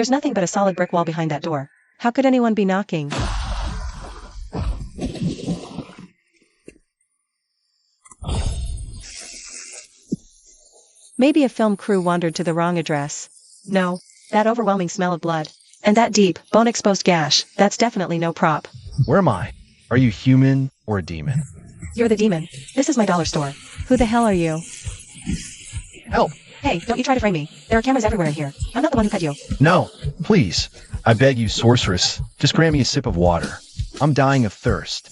There's nothing but a solid brick wall behind that door. How could anyone be knocking? Maybe a film crew wandered to the wrong address. No, that overwhelming smell of blood. And that deep, bone-exposed gash, that's definitely no prop. Where am I? Are you human or a demon? You're the demon. This is my dollar store. Who the hell are you? Help! Hey, don't you try to frame me. There are cameras everywhere in here. I'm not the one who fed you. No, please. I beg you, sorceress. Just grant me a sip of water. I'm dying of thirst.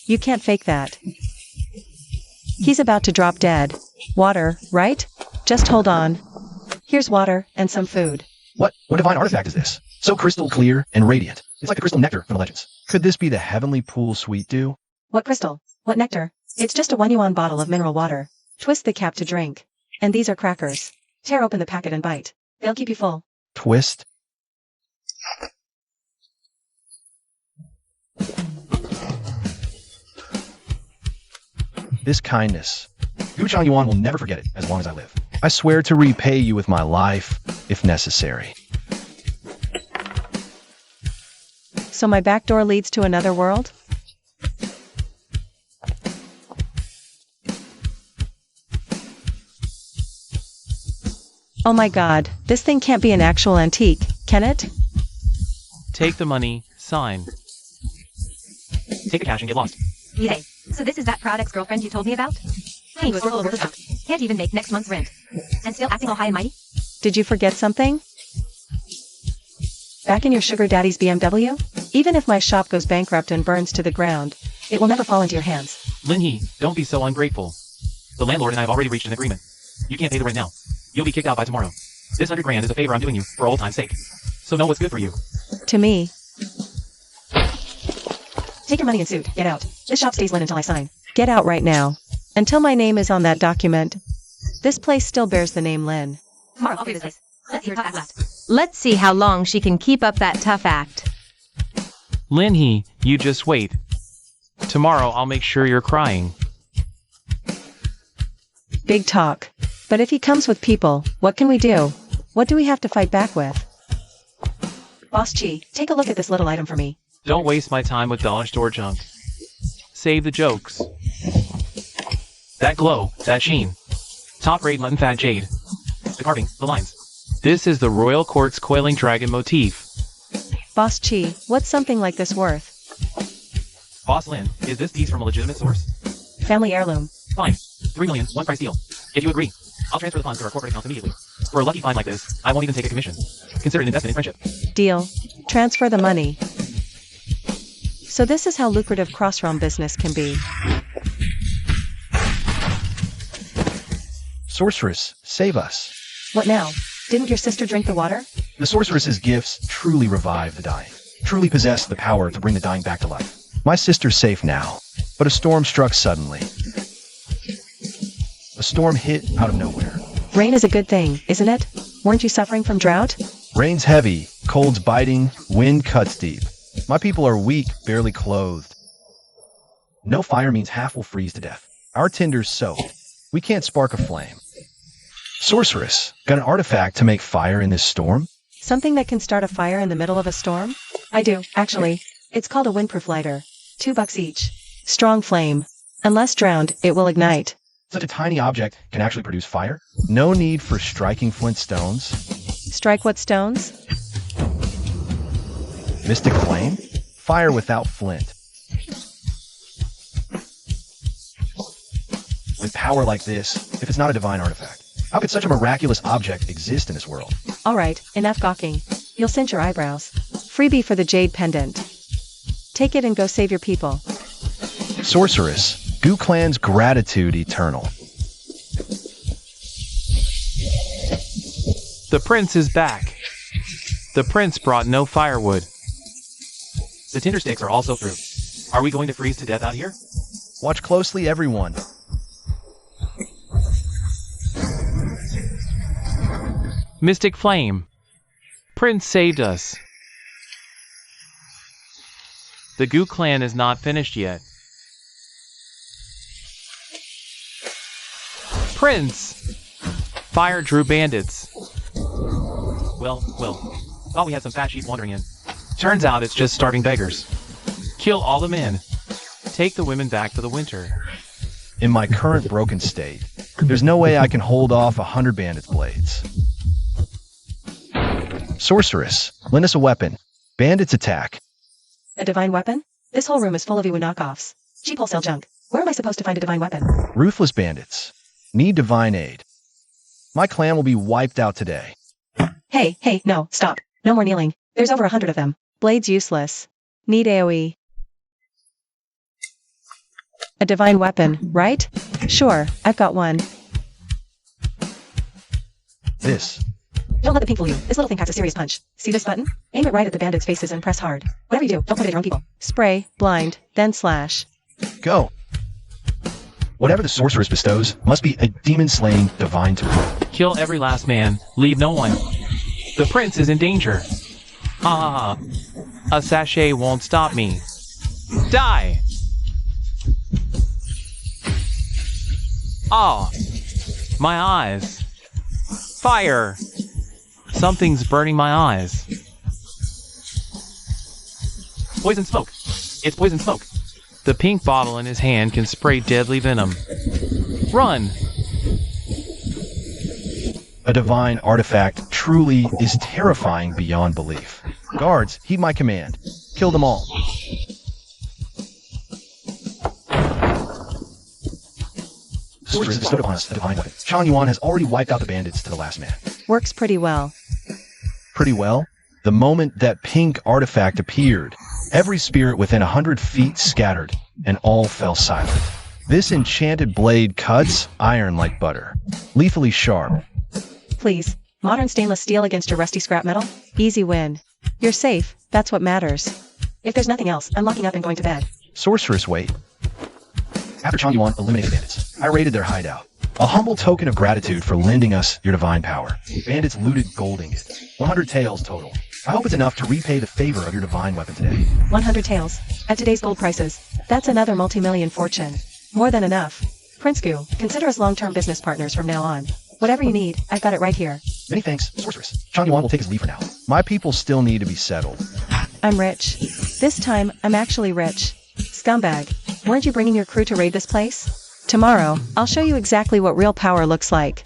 You can't fake that. He's about to drop dead. Water, right? Just hold on. Here's water and some food. What divine artifact is this? So crystal clear and radiant. It's like the crystal nectar from the legends. Could this be the heavenly pool sweet dew? What crystal? What nectar? It's just a 1 yuan bottle of mineral water. Twist the cap to drink. And these are crackers. Tear open the packet and bite. They'll keep you full. Twist. This kindness. Guchang Yuan will never forget it as long as I live. I swear to repay you with my life, if necessary. So my back door leads to another world? Oh my god, this thing can't be an actual antique, can it? Take the money, sign. Take the cash and get lost. Yay. So this is that proud ex-girlfriend you told me about? He was all over the top. Can't even make next month's rent. And still acting all high and mighty? Did you forget something? Back in your sugar daddy's BMW? Even if my shop goes bankrupt and burns to the ground, it will never fall into your hands. Lin He, don't be so ungrateful. The landlord and I have already reached an agreement. You can't pay the rent now. You'll be kicked out by tomorrow. This 100 grand is a favor I'm doing you for old time's sake. So know what's good for you. To me. Take your money and suit. Get out. This shop stays lit until I sign. Get out right now. Until my name is on that document. This place still bears the name Lin. Tomorrow I'll clear this place. Let's hear her talk last. Let's see how long she can keep up that tough act. Lin He, you just wait. Tomorrow I'll make sure you're crying. Big talk. But if he comes with people, what can we do? What do we have to fight back with? Boss Chi, take a look at this little item for me. Don't waste my time with dollar store junk. Save the jokes. That glow, that sheen. Top-grade mutton fat jade. The carving, the lines. This is the Royal Quartz coiling dragon motif. Boss Chi, what's something like this worth? Boss Lin, is this piece from a legitimate source? Family heirloom. Fine. 3 million, one price deal. If you agree, I'll transfer the funds to our corporate account immediately. For a lucky find like this, I won't even take a commission. Consider it an investment in friendship. Deal. Transfer the money. So this is how lucrative cross-realm business can be. Sorceress, save us. What now? Didn't your sister drink the water? The sorceress's gifts truly revive the dying, truly possess the power to bring the dying back to life. My sister's safe now, but a storm struck suddenly. A storm hit out of nowhere. Rain is a good thing, isn't it? Weren't you suffering from drought? Rain's heavy, cold's biting, wind cuts deep. My people are weak, barely clothed. No fire means half will freeze to death. Our tinder's soaked. We can't spark a flame. Sorceress, got an artifact to make fire in this storm? Something that can start a fire in the middle of a storm? I do, actually. It's called a windproof lighter. $2 each. Strong flame. Unless drowned, it will ignite. Such a tiny object can actually produce fire? No need for striking flint stones. Strike what stones? Mystic flame? Fire without flint. With power like this, if it's not a divine artifact, how could such a miraculous object exist in this world? Alright, enough gawking. You'll cinch your eyebrows. Freebie for the jade pendant. Take it and go save your people. Sorceress, Gu Clan's gratitude eternal. The prince is back. The prince brought no firewood. The tinder sticks are also through. Are we going to freeze to death out here? Watch closely, everyone. Mystic flame. Prince saved us. The Gu clan is not finished yet. Prince! Fire drew bandits. Well, thought we had some fat sheep wandering in. Turns out it's just starving beggars. Kill all the men. Take the women back to the winter. In my current broken state, there's no way I can hold off 100 bandits' blades. Sorceress, lend us a weapon. Bandits attack. A divine weapon? This whole room is full of Iwu knockoffs. Cheap wholesale junk. Where am I supposed to find a divine weapon? Ruthless bandits. Need divine aid. My clan will be wiped out today. Hey, no, stop. No more kneeling. There's over 100 of them. Blades useless. Need AoE. A divine weapon, right? Sure, I've got one. This. Don't let the pink fool you. This little thing packs a serious punch. See this button? Aim it right at the bandits' faces and press hard. Whatever you do, don't point it at your own people. Spray, blind, then slash. Go. Whatever the sorceress bestows must be a demon-slaying divine tool. Kill every last man. Leave no one. The prince is in danger. Ah, a sachet won't stop me. Die! Oh, my eyes. Fire! Something's burning my eyes. Poison smoke. It's poison smoke. The pink bottle in his hand can spray deadly venom. Run! A divine artifact truly is terrifying beyond belief. Guards, heed my command. Kill them all. Sorceress bestowed upon us a divine weapon. Chang Yuan has already wiped out the bandits to the last man. Works pretty well. Pretty well. The moment that pink artifact appeared, every spirit within 100 feet scattered, and all fell silent. This enchanted blade cuts iron like butter, lethally sharp. Please. Modern stainless steel against your rusty scrap metal? Easy win. You're safe, that's what matters. If there's nothing else, I'm locking up and going to bed. Sorceress, wait. After Chang Yuan eliminated the bandits, I raided their hideout. A humble token of gratitude for lending us your divine power. Bandits looted gold ingot. 100 taels total. I hope it's enough to repay the favor of your divine weapon today. 100 taels. At today's gold prices, that's another multi-million fortune. More than enough. Prince Gu, consider us long-term business partners from now on. Whatever you need, I've got it right here. Many thanks, Sorceress. Chang Yuan will take his leave for now. My people still need to be settled. I'm rich. This time, I'm actually rich. Scumbag, weren't you bringing your crew to raid this place? Tomorrow, I'll show you exactly what real power looks like.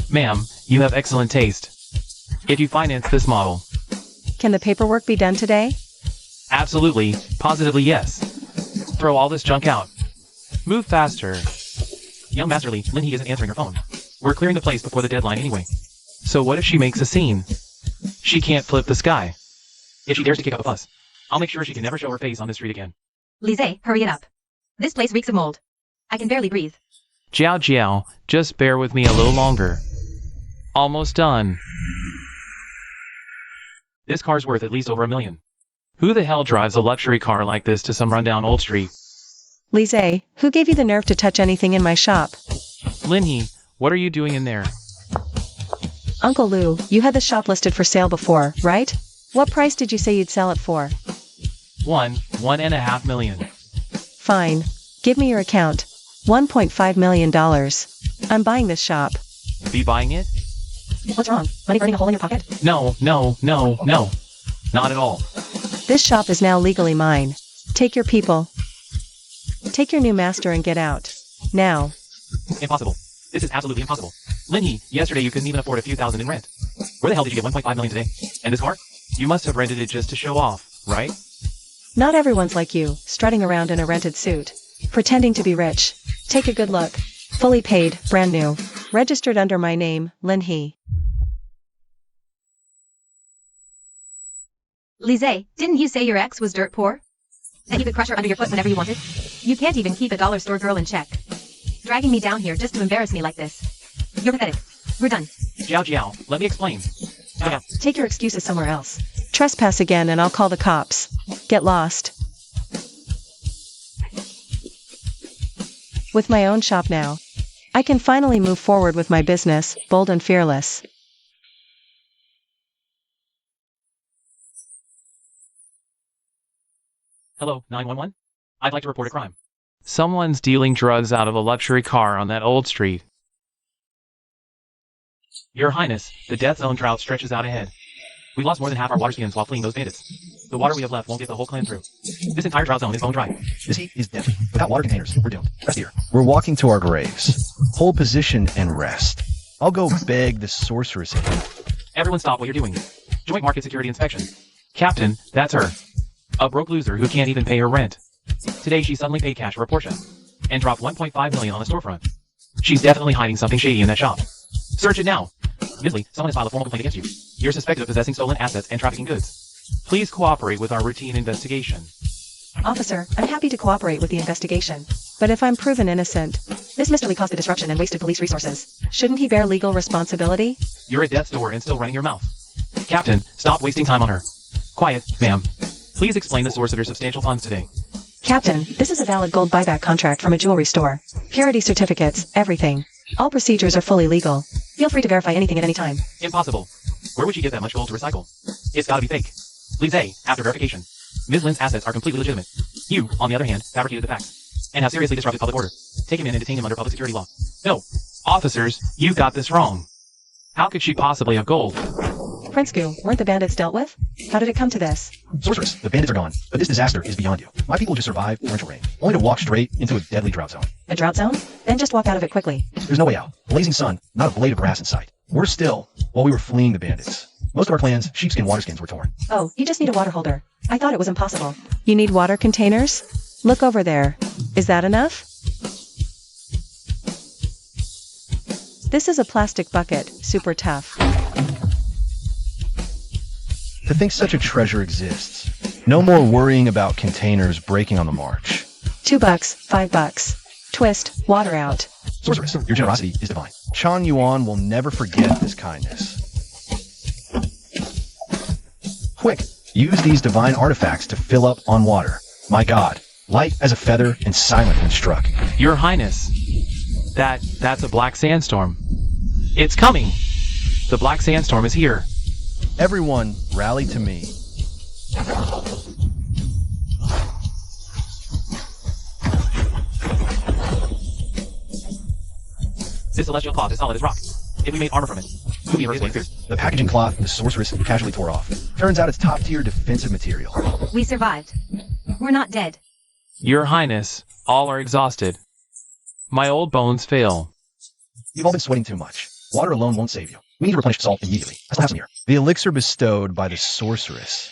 Ma'am, you have excellent taste. If you finance this model. Can the paperwork be done today? Absolutely, positively yes. Throw all this junk out. Move faster. Young Masterly, Linhee isn't answering her phone. We're clearing the place before the deadline anyway. So what if she makes a scene? She can't flip the sky. If she dares to kick up a fuss, I'll make sure she can never show her face on the street again. Lise, hurry it up. This place reeks of mold. I can barely breathe. Jiao, just bear with me a little longer. Almost done. This car's worth at least over $1 million. Who the hell drives a luxury car like this to some rundown old street? Lise, who gave you the nerve to touch anything in my shop? Linhee, what are you doing in there? Uncle Lou, you had the shop listed for sale before, right? What price did you say you'd sell it for? 1.5 million. Fine. Give me your account. $1.5 million. I'm buying this shop. Be buying it? What's wrong? Money burning a hole in your pocket? No. Not at all. This shop is now legally mine. Take your people. Take your new master and get out. Now. Impossible. This is absolutely impossible. Linhee, yesterday you couldn't even afford a few thousand in rent. Where the hell did you get 1.5 million today? And this car? You must have rented it just to show off, right? Not everyone's like you, strutting around in a rented suit. Pretending to be rich. Take a good look. Fully paid, brand new. Registered under my name, Linhee. Lise, didn't you say your ex was dirt poor? That you could crush her under your foot whenever you wanted? You can't even keep a dollar store girl in check. Dragging me down here just to embarrass me like this. You're pathetic. We're done. Jiao, let me explain. Take your excuses somewhere else. Trespass again and I'll call the cops. Get lost. With my own shop now, I can finally move forward with my business, bold and fearless. Hello, 911? I'd like to report a crime. Someone's dealing drugs out of a luxury car on that old street. Your Highness, the death zone drought stretches out ahead. We lost more than half our water skins while fleeing those bandits. The water we have left won't get the whole clan through. This entire drought zone is bone dry. This heat is deadly. Without water containers, we're doomed. Rest here. We're walking to our graves. Hold position and rest. I'll go beg the sorceress in. Everyone stop what you're doing. Joint market security inspection. Captain, that's her. A broke loser who can't even pay her rent. Today she suddenly paid cash for a Porsche. And dropped 1.5 million on the storefront. She's definitely hiding something shady in that shop. Search it now. Gizly, someone has filed a formal complaint against you. You're suspected of possessing stolen assets and trafficking goods. Please cooperate with our routine investigation. Officer, I'm happy to cooperate with the investigation. But if I'm proven innocent, this Mr. Lee caused the disruption and wasted police resources. Shouldn't he bear legal responsibility? You're at death's door and still running your mouth. Captain, stop wasting time on her. Quiet, ma'am. Please explain the source of your substantial funds today. Captain, this is a valid gold buyback contract from a jewelry store. Purity certificates, everything. All procedures are fully legal. Feel free to verify anything at any time. Impossible. Where would she get that much gold to recycle? It's gotta be fake. Please A, after verification. Ms. Lynn's assets are completely legitimate. You, on the other hand, fabricated the facts. And have seriously disrupted public order. Take him in and detain him under public security law. No. Officers, you got this wrong. How could she possibly have gold? Prince Goo, weren't the bandits dealt with? How did it come to this? Sorceress, the bandits are gone, but this disaster is beyond you. My people just survived torrential rain, only to walk straight into a deadly drought zone. A drought zone? Then just walk out of it quickly. There's no way out. Blazing sun, not a blade of grass in sight. We're still while we were fleeing the bandits. Most of our clan's sheepskin water skins were torn. Oh, you just need a water holder. I thought it was impossible. You need water containers? Look over there. Is that enough? This is a plastic bucket, super tough. To think such a treasure exists. No more worrying about containers breaking on the march. $2, $5. Twist, water out. Sorceress, your generosity is divine. Chan Yuan will never forget this kindness. Quick, use these divine artifacts to fill up on water. My god, light as a feather and silent when struck. Your Highness, that's a black sandstorm. It's coming! The black sandstorm is here. Everyone, rally to me. This celestial cloth is solid as rock. If we made armor from it, who'd be afraid of The packaging cloth the sorceress casually tore off. Turns out it's top-tier defensive material. We survived. We're not dead. Your Highness, all are exhausted. My old bones fail. You've all been sweating too much. Water alone won't save you. We need to replenish salt immediately. I still have some here. The elixir bestowed by the sorceress.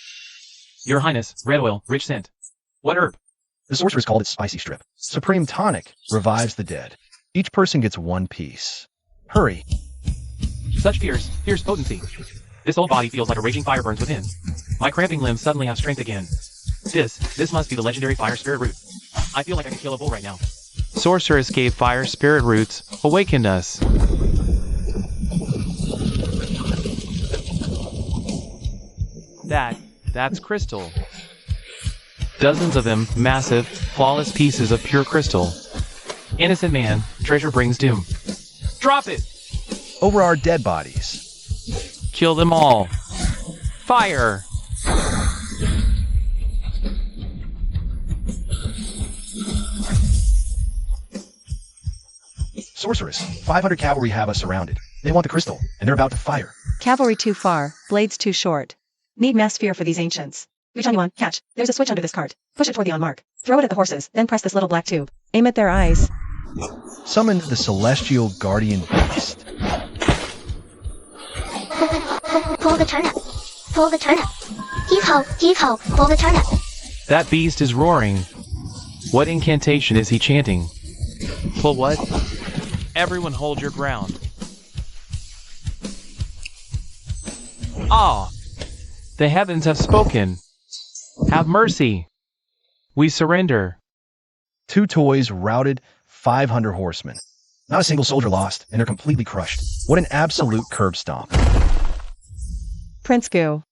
Your Highness, red oil, rich scent. What herb? The sorceress called it spicy strip. Supreme tonic revives the dead. Each person gets one piece. Hurry. Such fierce potency. This old body feels like a raging fire burns within. My cramping limbs suddenly have strength again. This must be the legendary fire spirit root. I feel like I can kill a bull right now. Sorceress gave fire spirit roots, awakened us. That's crystal. Dozens of them, massive, flawless pieces of pure crystal. Innocent man, treasure brings doom. Drop it! Over our dead bodies. Kill them all. Fire! Sorceress, 500 cavalry have us surrounded. They want the crystal, and they're about to fire. Cavalry too far, blades too short. Need mass fear for these ancients. Yuan, catch. There's a switch under this cart. Push it toward the on mark. Throw it at the horses, then press this little black tube. Aim at their eyes. Summon the celestial guardian beast. Pull the turnip. Pull the turnip. Heave ho, pull the turnip. That beast is roaring. What incantation is he chanting? Pull what? Everyone hold your ground. Ah! The heavens have spoken. Have mercy. We surrender. 2 toys routed, 500 horsemen. Not a single soldier lost, and they're completely crushed. What an absolute curb stomp. Prince Goo.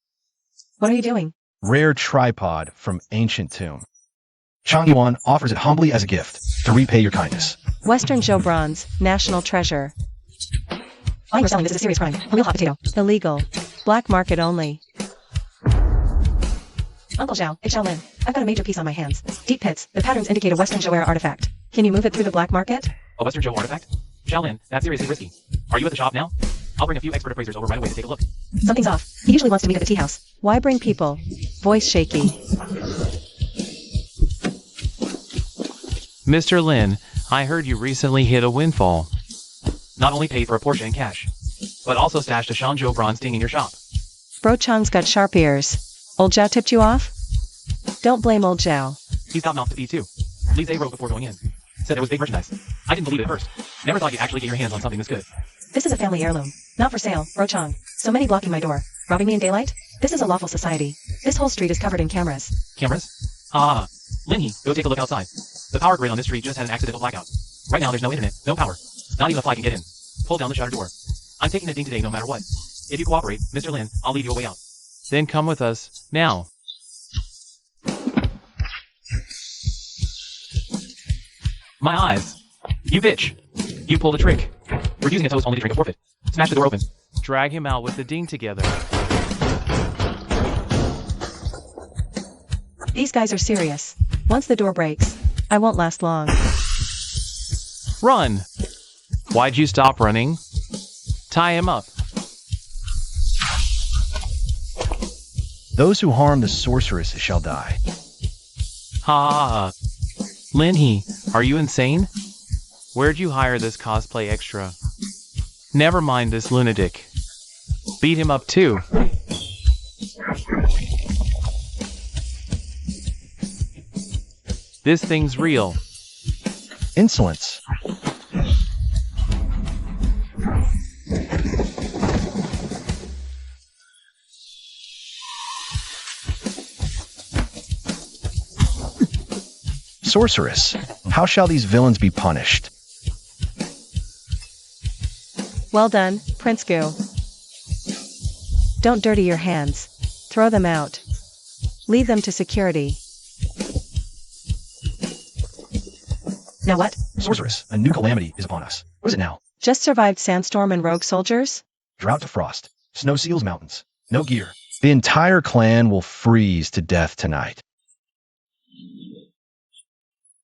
What are you doing? Rare tripod from ancient tomb. Chang Yuan offers it humbly as a gift to repay your kindness. Western Joe bronze, national treasure. Buying or selling this is a serious crime. A real hot potato. Illegal. Black market only. Uncle Zhao, it's Xiao Lin. I've got a major piece on my hands. Deep pits. The patterns indicate a Western Zhou era artifact. Can you move it through the black market? A Western Zhou artifact? Shaolin, that's seriously risky. Are you at the shop now? I'll bring a few expert appraisers over right away to take a look. Something's off. He usually wants to meet at the tea house. Why bring people? Voice shaky. Mr. Lin, I heard you recently hit a windfall. Not only paid for a portion in cash, but also stashed a Shangzhou bronze ding in your shop. Bro Chang's got sharp ears. Old Zhao tipped you off? Don't blame old Zhao. He's got mouth to feed too. Li Zhe wrote before going in. Said there was big merchandise. I didn't believe it at first. Never thought you'd actually get your hands on something this good. This is a family heirloom. Not for sale, Bro Chang. So many blocking my door. Robbing me in daylight? This is a lawful society. This whole street is covered in cameras. Cameras? Ah. Linhy, go take a look outside. The power grid on this street just had an accidental blackout. Right now there's no internet, no power. Not even a fly can get in. Pull down the shutter door. I'm taking a ding today no matter what. If you cooperate, Mr. Lin, I'll leave you a way out. Then come with us, now. My eyes. You bitch. You pulled a trick. Refusing a toast only to drink a forfeit. Smash the door open. Drag him out with the ding together. These guys are serious. Once the door breaks, I won't last long. Run! Why'd you stop running? Tie him up. Those who harm the sorceress shall die. Ha! Linhy, are you insane? Where'd you hire this cosplay extra? Never mind this lunatic. Beat him up too. This thing's real. Insolence. Sorceress, how shall these villains be punished? Well done, Prince Gu. Don't dirty your hands. Throw them out. Leave them to security. Now what? Sorceress, a new calamity is upon us. What is it now? Just survived sandstorm and rogue soldiers? Drought to frost. Snow seals mountains. No gear. The entire clan will freeze to death tonight.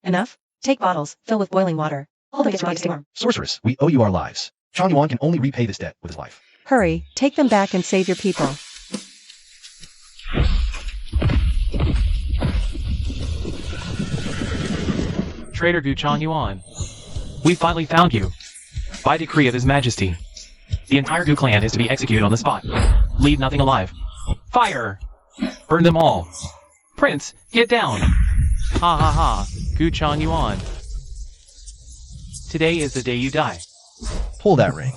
Enough? Take bottles, fill with boiling water. Hold them to storm. Sorceress, we owe you our lives. Chang Yuan can only repay this debt with his life. Hurry, take them back and save your people. Traitor Gu Chang Yuan. We finally found you. By decree of His Majesty. The entire Gu clan is to be executed on the spot. Leave nothing alive. Fire! Burn them all. Prince, get down! Ha ha ha, Gu Chang Yuan. Today is the day you die. Pull that ring.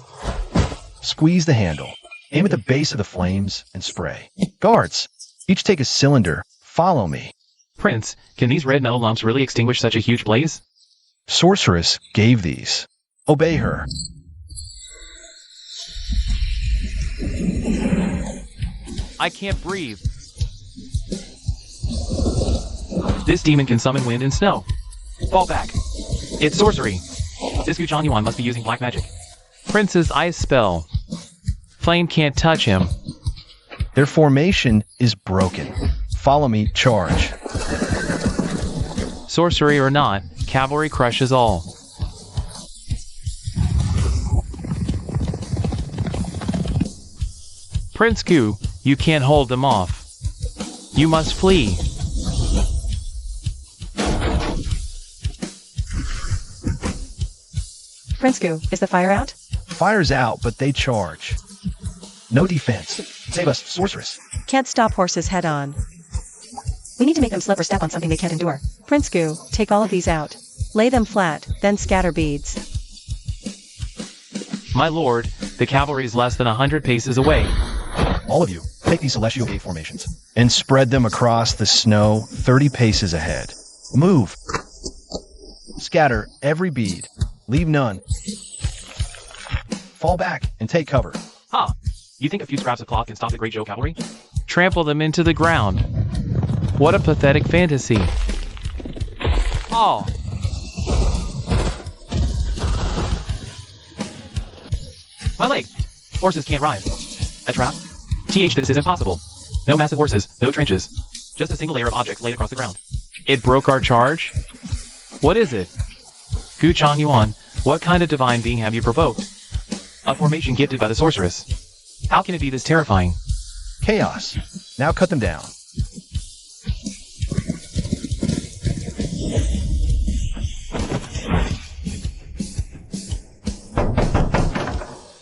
Squeeze the handle. Aim at the base of the flames and spray. Guards, each take a cylinder. Follow me. Prince, can these red metal lumps really extinguish such a huge blaze? Sorceress gave these. Obey her. I can't breathe. This demon can summon wind and snow. Fall back. It's sorcery. This Gu Chang Yuan must be using black magic. Prince's ice spell. Flame can't touch him. Their formation is broken. Follow me, charge. Sorcery or not, cavalry crushes all. Prince Gu, you can't hold them off. You must flee. Prince Gu, is the fire out? Fire's out, but they charge. No defense. Save us, sorceress. Can't stop horses head on. We need to make them slip or step on something they can't endure. Prince Gu, take all of these out. Lay them flat, then scatter beads. My lord, the cavalry is less than 100 paces away. All of you, take these celestial gate formations and spread them across the snow 30 paces ahead. Move. Scatter every bead. Leave none. Fall back and take cover. Ha! You think a few scraps of cloth can stop the great Zhou cavalry? Trample them into the ground. What a pathetic fantasy. Oh. My leg! Horses can't ride. A trap? This is impossible. No massive horses, no trenches. Just a single layer of object laid across the ground. It broke our charge? What is it? Gu Changyuan, what kind of divine being have you provoked? A formation gifted by the sorceress. How can it be this terrifying? Chaos. Now cut them down.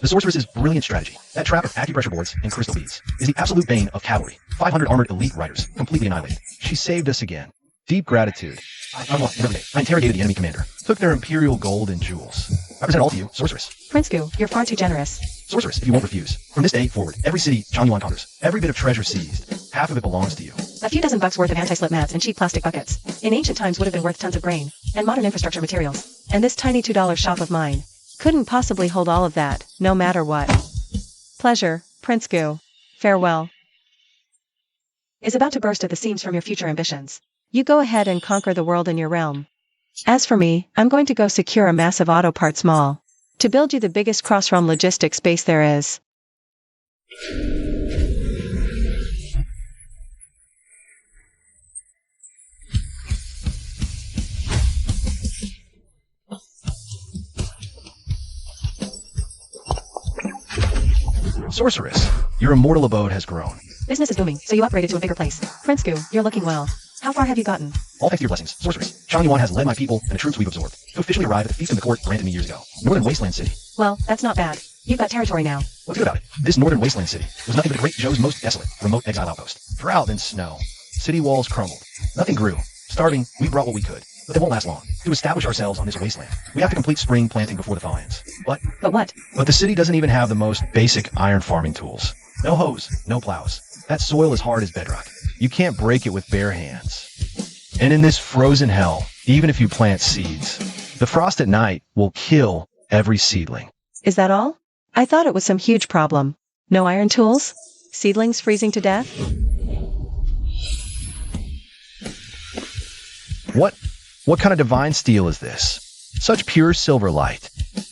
The sorceress's brilliant strategy, that trap of acupressure boards and crystal beads, is the absolute bane of cavalry. 500 armored elite riders, completely annihilated. She saved us again. Deep gratitude. I interrogated the enemy commander, took their imperial gold and jewels. I present all to you, sorceress. Prince Gu, you're far too generous. Sorceress, if you won't refuse. From this day forward, every city Changyuan conquers, every bit of treasure seized, half of it belongs to you. A few dozen bucks worth of anti-slip mats and cheap plastic buckets. In ancient times would have been worth tons of grain and modern infrastructure materials. And this tiny $2 shop of mine couldn't possibly hold all of that, no matter what. Pleasure, Prince Gu. Farewell. Is about to burst at the seams from your future ambitions. You go ahead and conquer the world in your realm. As for me, I'm going to go secure a massive auto parts mall to build you the biggest cross-realm logistics base there is. Sorceress, your immortal abode has grown. Business is booming, so you upgraded to a bigger place. Prince Gu, you're looking well. How far have you gotten? All thanks to your blessings, sorceress. Changyuan has led my people and the troops we've absorbed to officially arrive at the feast in the court granted me years ago. Northern Wasteland City. Well, that's not bad. You've got territory now. What's good about it? This Northern Wasteland City was nothing but the Great Joe's most desolate, remote exile outpost. Drought and snow. City walls crumbled. Nothing grew. Starving, we brought what we could. But they won't last long. To establish ourselves on this wasteland, we have to complete spring planting before the thaw ends. But what? But the city doesn't even have the most basic iron farming tools. No hoes, no plows. That soil is hard as bedrock. You can't break it with bare hands. And in this frozen hell, even if you plant seeds, the frost at night will kill every seedling. Is that all? I thought it was some huge problem. No iron tools? Seedlings freezing to death? What kind of divine steel is this? Such pure silver light.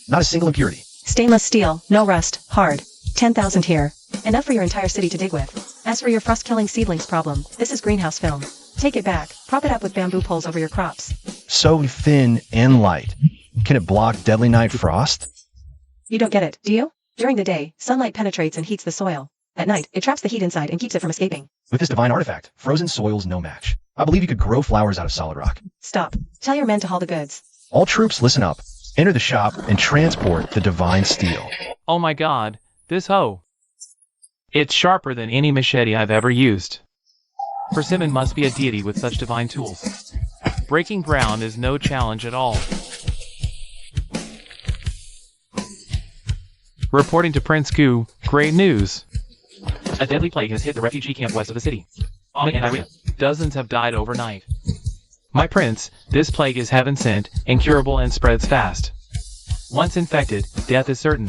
Not a single impurity. Stainless steel, no rust, hard. 10,000 here. Enough for your entire city to dig with. As for your frost-killing seedlings problem, this is greenhouse film. Take it back, prop it up with bamboo poles over your crops. So thin and light. Can it block deadly night frost? You don't get it, do you? During the day, sunlight penetrates and heats the soil. At night, it traps the heat inside and keeps it from escaping. With this divine artifact, frozen soil's no match. I believe you could grow flowers out of solid rock. Stop. Tell your men to haul the goods. All troops listen up. Enter the shop and transport the divine steel. Oh my god, this hoe. It's sharper than any machete I've ever used. Persimmon must be a deity with such divine tools. Breaking ground is no challenge at all. Reporting to Prince Gu, great news. A deadly plague has hit the refugee camp west of the city. Dozens have died overnight. My prince, this plague is heaven sent, incurable and spreads fast. Once infected, death is certain.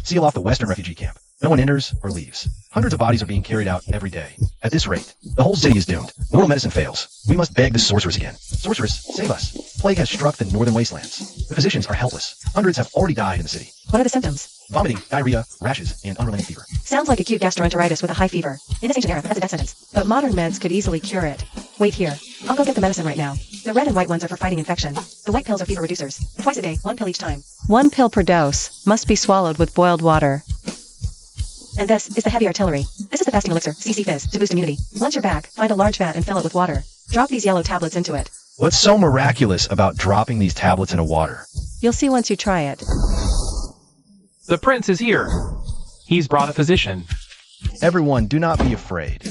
Seal off the western refugee camp. No one enters or leaves. Hundreds of bodies are being carried out every day. At this rate, the whole city is doomed. Mortal medicine fails. We must beg the sorceress again. Sorceress, save us. Plague has struck the northern wastelands. The physicians are helpless. Hundreds have already died in the city. What are the symptoms? Vomiting, diarrhea, rashes, and unrelenting fever. Sounds like acute gastroenteritis with a high fever. In this ancient era, that's a death sentence. But modern meds could easily cure it. Wait here. I'll go get the medicine right now. The red and white ones are for fighting infection. The white pills are fever reducers. Twice a day, 1 pill each time. 1 pill per dose. Must be swallowed with boiled water. And this is the heavy artillery. This is the fasting elixir, CC Fizz, to boost immunity. Once you're back, find a large vat and fill it with water. Drop these yellow tablets into it. What's so miraculous about dropping these tablets into water? You'll see once you try it. The prince is here. He's brought a physician. Everyone, do not be afraid.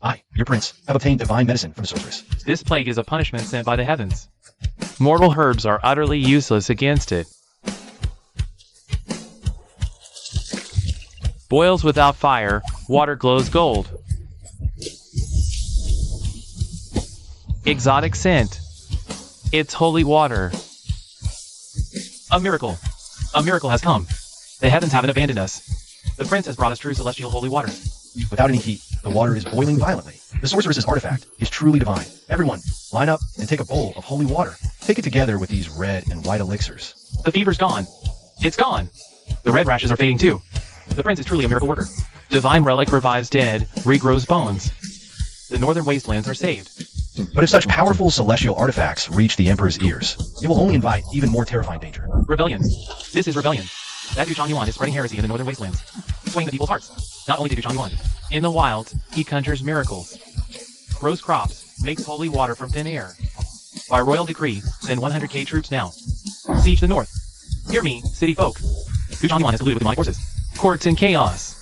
I, your prince, have obtained divine medicine from the sorceress. This plague is a punishment sent by the heavens. Mortal herbs are utterly useless against it. Boils without fire, water glows gold. Exotic scent. It's holy water. A miracle. A miracle has come. The heavens haven't abandoned us. The prince has brought us true celestial holy water. Without any heat, the water is boiling violently. The sorceress's artifact is truly divine. Everyone, line up and take a bowl of holy water. Take it together with these red and white elixirs. The fever's gone. It's gone. The red rashes are fading too. The prince is truly a miracle worker. Divine relic revives dead, regrows bones. The northern wastelands are saved. But if such powerful celestial artifacts reach the Emperor's ears, it will only invite even more terrifying danger. Rebellion. This is rebellion. That Guchang Yuan is spreading heresy in the northern wastelands, swaying the people's hearts. Not only to Guchang Yuan. In the wild, he conjures miracles, grows crops, makes holy water from thin air. By royal decree, send 100k troops now. Siege the north. Hear me, city folk. Guchang Yuan has colluded with demonic forces. Courts in chaos.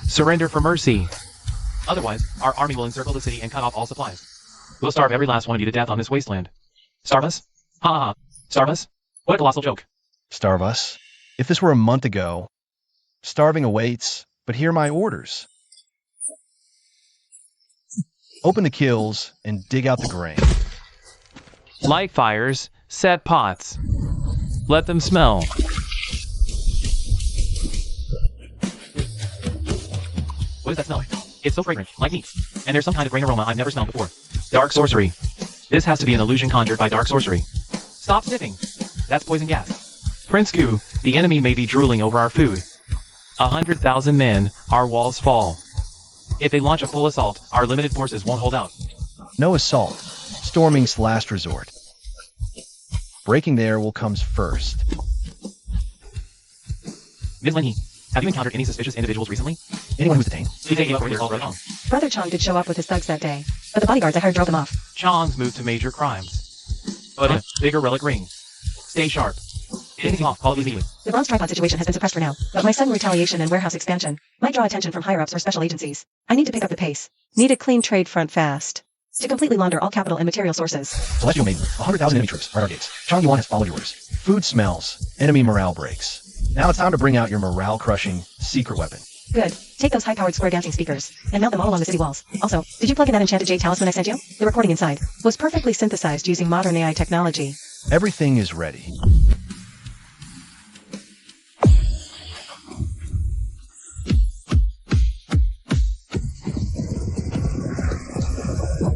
Surrender for mercy. Otherwise, our army will encircle the city and cut off all supplies. We'll starve every last one of you to death on this wasteland. Starve us? Ha ha ha. Starve us? What a colossal joke. Starve us? If this were a month ago, starving awaits, but hear my orders. Open the kills and dig out the grain. Light fires, set pots. Let them smell. What is that smell? It's so fragrant, like meat. And there's some kind of grain aroma I've never smelled before. Dark sorcery. This has to be an illusion conjured by dark sorcery. Stop sniffing. That's poison gas. Prince Gu, the enemy may be drooling over our food. 100,000 men, our walls fall. If they launch a full assault, our limited forces won't hold out. No assault. Storming's last resort. Breaking there will comes first. Ms. Lin He, have you encountered any suspicious individuals recently? Anyone who's detained? Please take me up where you're all right on. Brother Chong did show up with his thugs that day, but the bodyguards I hired drove them off. Chong's moved to major crimes. But a bigger relic ring. Stay sharp. Anything off, call it immediately. The bronze tripod situation has been suppressed for now, but my sudden retaliation and warehouse expansion might draw attention from higher-ups or special agencies. I need to pick up the pace. Need a clean trade front fast. To completely launder all capital and material sources. Celestial Maiden, 100,000 enemy troops are at our gates. Chang Yuan has followed your orders. Food smells. Enemy morale breaks. Now it's time to bring out your morale-crushing secret weapon. Good. Take those high-powered square dancing speakers and mount them all along the city walls. Also, did you plug in that enchanted jade talisman I sent you? The recording inside was perfectly synthesized using modern AI technology. Everything is ready.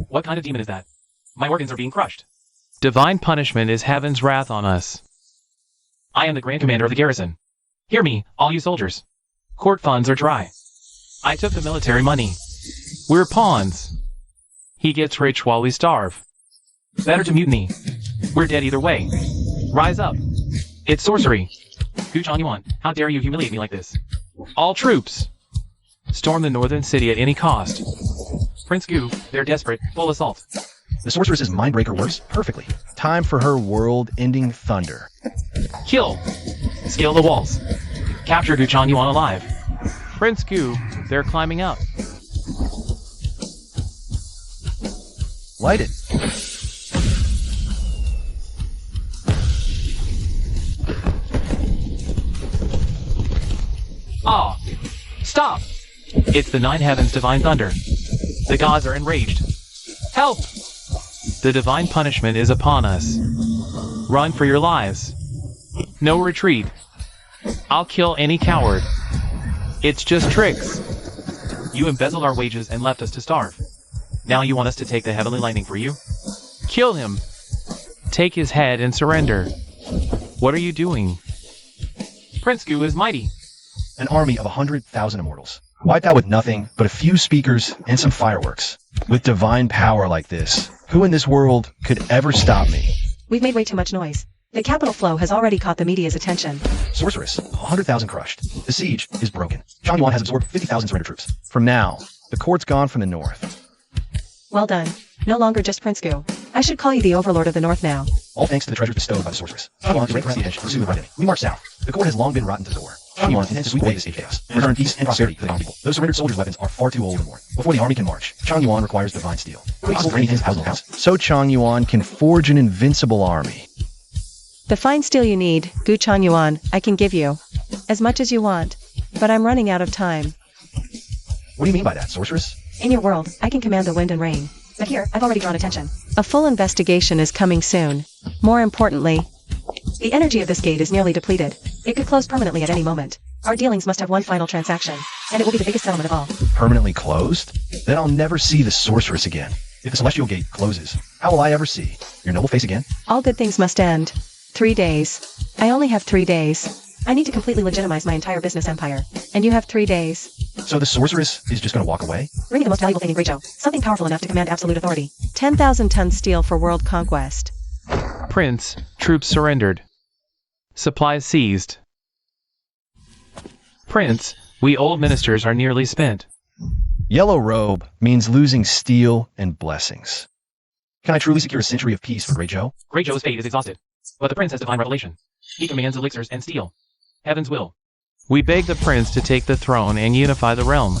What kind of demon is that? My organs are being crushed. Divine punishment is heaven's wrath on us. I am the Grand Commander of the garrison. Hear me, all you soldiers. Court funds are dry. I took the military money. We're pawns. He gets rich while we starve. Better to mutiny. We're dead either way. Rise up. It's sorcery. Guchang Yuan, how dare you humiliate me like this? All troops. Storm the northern city at any cost. Prince Gu, they're desperate, full assault. The sorceress's mindbreaker works perfectly. Time for her world-ending thunder. Kill. Scale the walls. Capture Guchang Yuan alive. Prince Gu, they're climbing up. Light it. Ah! Stop! It's the Nine Heavens' divine thunder. The gods are enraged. Help! The divine punishment is upon us. Run for your lives. No retreat. I'll kill any coward. It's just tricks. You embezzled our wages and left us to starve. Now you want us to take the heavenly lightning for you? Kill him. Take his head and surrender. What are you doing? Prince Gu is mighty. An army of 100,000 immortals. Wiped out with nothing but a few speakers and some fireworks. With divine power like this, who in this world could ever stop me? We've made way too much noise. The capital flow has already caught the media's attention. Sorceress, 100,000 crushed. The siege is broken. Chang Yuan has absorbed 50,000 surrender troops. From now, the court's gone from the north. Well done. No longer just Prince Gu. I should call you the Overlord of the North now. All thanks to the treasures bestowed by the sorceress. Chang Yuan is ready for siege, pursued by enemy. We march south. The court has long been rotten to the door. Chang Yuan intends to sweep away this age chaos, and return peace and prosperity to the common people. Those surrendered soldiers' weapons are far too old and worn. Before the army can march, Chang Yuan requires divine steel. So Chang Yuan can forge an invincible army. The fine steel you need, Guchang Yuan, I can give you. As much as you want. But I'm running out of time. What do you mean by that, sorceress? In your world, I can command the wind and rain. But here, I've already drawn attention. A full investigation is coming soon. More importantly, the energy of this gate is nearly depleted. It could close permanently at any moment. Our dealings must have one final transaction, and it will be the biggest settlement of all. Permanently closed? Then I'll never see the sorceress again. If the celestial gate closes, how will I ever see your noble face again? All good things must end. 3 days. I only have 3 days. I need to completely legitimize my entire business empire. And you have 3 days. So the sorceress is just gonna walk away? Bring me the most valuable thing in Great Joe. Something powerful enough to command absolute authority. 10,000 tons steel for world conquest. Prince, troops surrendered. Supplies seized. Prince, we old ministers are nearly spent. Yellow robe means losing steel and blessings. Can I truly secure a century of peace for Great Joe? Great Joe's fate is exhausted. But the prince has divine revelation. He commands elixirs and steel. Heaven's will. We beg the prince to take the throne and unify the realm.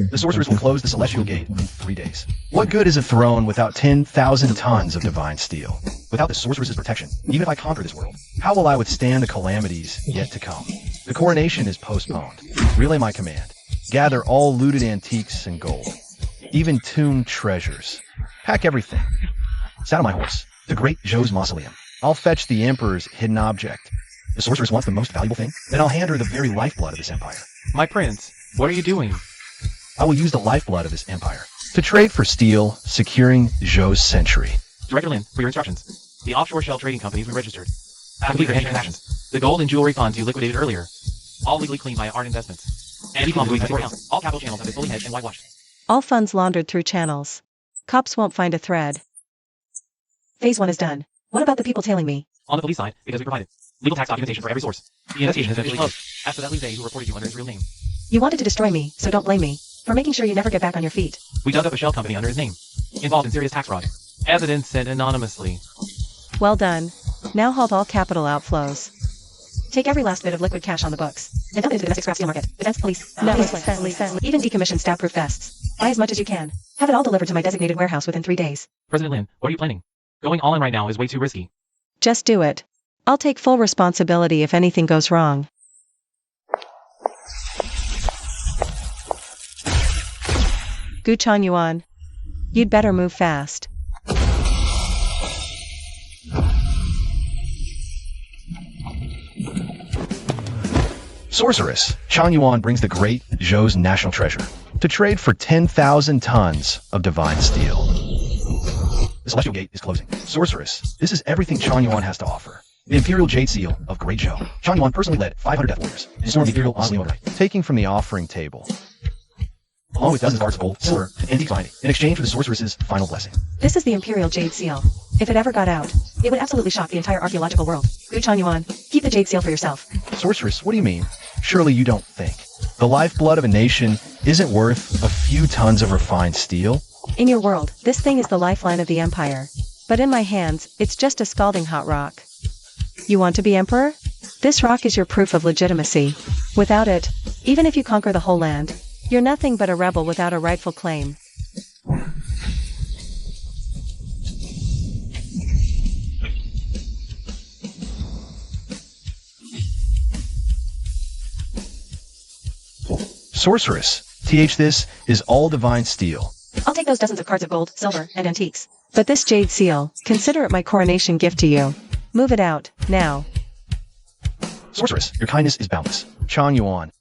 The sorceress will close the celestial gate in 3 days. What good is a throne without 10,000 tons of divine steel? Without the sorceress's protection, even if I conquer this world, how will I withstand the calamities yet to come? The coronation is postponed. Relay my command. Gather all looted antiques and gold. Even tomb treasures. Pack everything. Saddle my horse. The Great Joe's mausoleum. I'll fetch the Emperor's hidden object. The sorceress wants the most valuable thing? Then I'll hand her the very lifeblood of this empire. My prince, what are you doing? I will use the lifeblood of this empire to trade for steel, securing Joe's century. Director Lin, for your instructions. The offshore shell trading companies we registered. Complete your hedging transactions. The gold and jewelry funds you liquidated earlier. All legally cleaned by AIart investments. And equal to your account. All capital channels have been fully hedged and whitewashed. All funds laundered through channels. Cops won't find a thread. Phase 1 is done. What about the people tailing me? On the police side, because we provided legal tax documentation for every source. The investigation has officially closed. As for that Liu who reported you under his real name. You wanted to destroy me, so don't blame me for making sure you never get back on your feet. We dug up a shell company under his name. Involved in serious tax fraud. Evidence sent anonymously. Well done. Now halt all capital outflows. Take every last bit of liquid cash on the books and dump it into the domestic scrap steel market. Defense, police, No, even decommissioned stab-proof vests. Buy as much as you can. Have it all delivered to my designated warehouse within 3 days. President Lin, what are you planning? Going all in right now is way too risky. Just do it. I'll take full responsibility if anything goes wrong. Gu Yuan, you'd better move fast. Sorceress, Chan Yuan brings the Great Joe's national treasure to trade for 10,000 tons of divine steel. The Celestial Gate is closing. Sorceress, this is everything Chan Yuan has to offer. The Imperial Jade Seal of Great Joe. Chan Yuan personally led 500 death warriors to storm the Imperial Mausoleum overnight, taking from the offering table, along with dozens of parts of gold, silver, and antique finding, in exchange for the sorceress's final blessing. This is the Imperial Jade Seal. If it ever got out, it would absolutely shock the entire archaeological world. Gu Yuan, keep the Jade Seal for yourself. Sorceress, what do you mean? Surely you don't think the lifeblood of a nation isn't worth a few tons of refined steel? In your world, this thing is the lifeline of the empire. But in my hands, it's just a scalding hot rock. You want to be emperor? This rock is your proof of legitimacy. Without it, even if you conquer the whole land, you're nothing but a rebel without a rightful claim. Sorceress, this is all divine steel. I'll take those dozens of cards of gold, silver, and antiques. But this jade seal, consider it my coronation gift to you. Move it out, now. Sorceress, your kindness is boundless. Chan Yuan.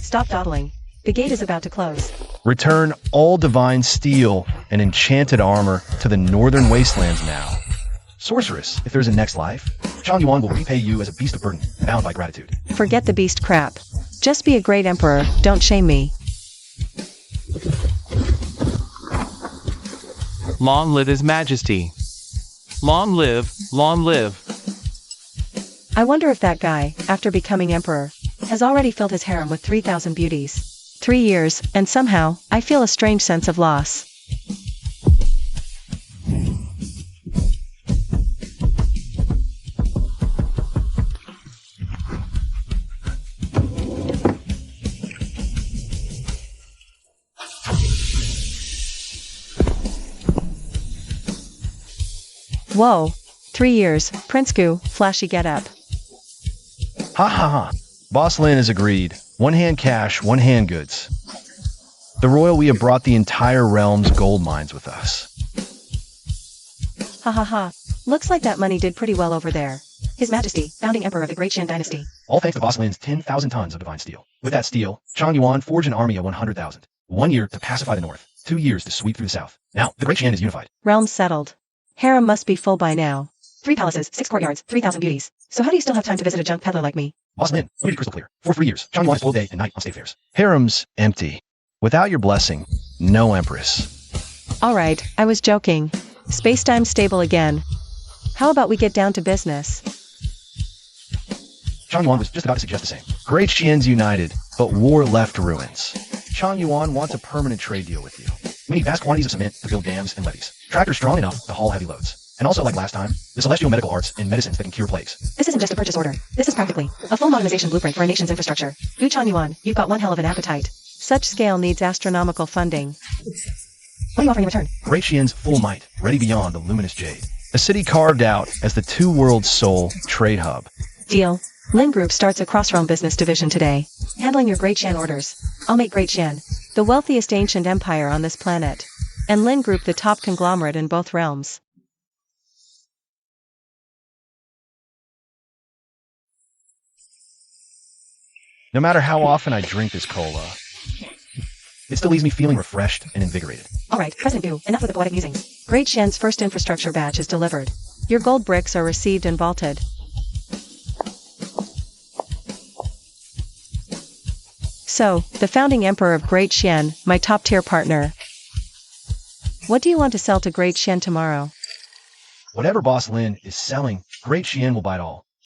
Stop dawdling. The gate is about to close. Return all divine steel and enchanted armor to the northern wastelands now. Sorceress, if there's a next life, Chan Yuan will repay you as a beast of burden, bound by gratitude. Forget the beast crap. Just be a great emperor, don't shame me. Long live His Majesty. Long live, long live. I wonder if that guy, after becoming emperor, has already filled his harem with 3,000 beauties. 3 years, and somehow, I feel a strange sense of loss. Whoa, 3 years, Prince Gu, flashy get-up. Ha ha ha. Boss Lin has agreed. One hand cash, one hand goods. The royal, we have brought the entire realm's gold mines with us. Ha ha ha. Looks like that money did pretty well over there. His Majesty, founding emperor of the Great Shan Dynasty. All thanks to Boss Lin's 10,000 tons of divine steel. With that steel, Chan Yuan forged an army of 100,000. 1 year to pacify the north. 2 years to sweep through the south. Now, the Great Shan is unified. Realm settled. Harem must be full by now. 3 palaces, 6 courtyards, 3,000 beauties. So how do you still have time to visit a junk peddler like me? Boss Lin, let me be crystal clear. For 3 years, Chang Yuan is full day and night on state affairs. Harem's empty. Without your blessing, no empress. Alright, I was joking. Space-time stable again. How about we get down to business? Chang Yuan was just about to suggest the same. Great Xian's united, but war left ruins. Chang Yuan wants a permanent trade deal with you. We need vast quantities of cement to build dams and levees. Tractors strong enough to haul heavy loads. And also, like last time, the celestial medical arts and medicines that can cure plagues. This isn't just a purchase order. This is practically a full modernization blueprint for a nation's infrastructure. Gu Chuanyuan, you've got one hell of an appetite. Such scale needs astronomical funding. What are you offering in return? Great Xian's full might, ready beyond the luminous jade. A city carved out as the two-world soul trade hub. Deal. Lin Group starts a cross-realm business division today. Handling your Great Shan orders. I'll make Great Shan the wealthiest ancient empire on this planet. And Lin Group the top conglomerate in both realms. No matter how often I drink this cola, it still leaves me feeling refreshed and invigorated. Alright, President Gu, enough with the poetic musings. Great Shan's first infrastructure batch is delivered. Your gold bricks are received and vaulted. So, the founding emperor of Great Shan, my top-tier partner. What do you want to sell to Great Shan tomorrow? Whatever Boss Lin is selling, Great Xian will buy it all.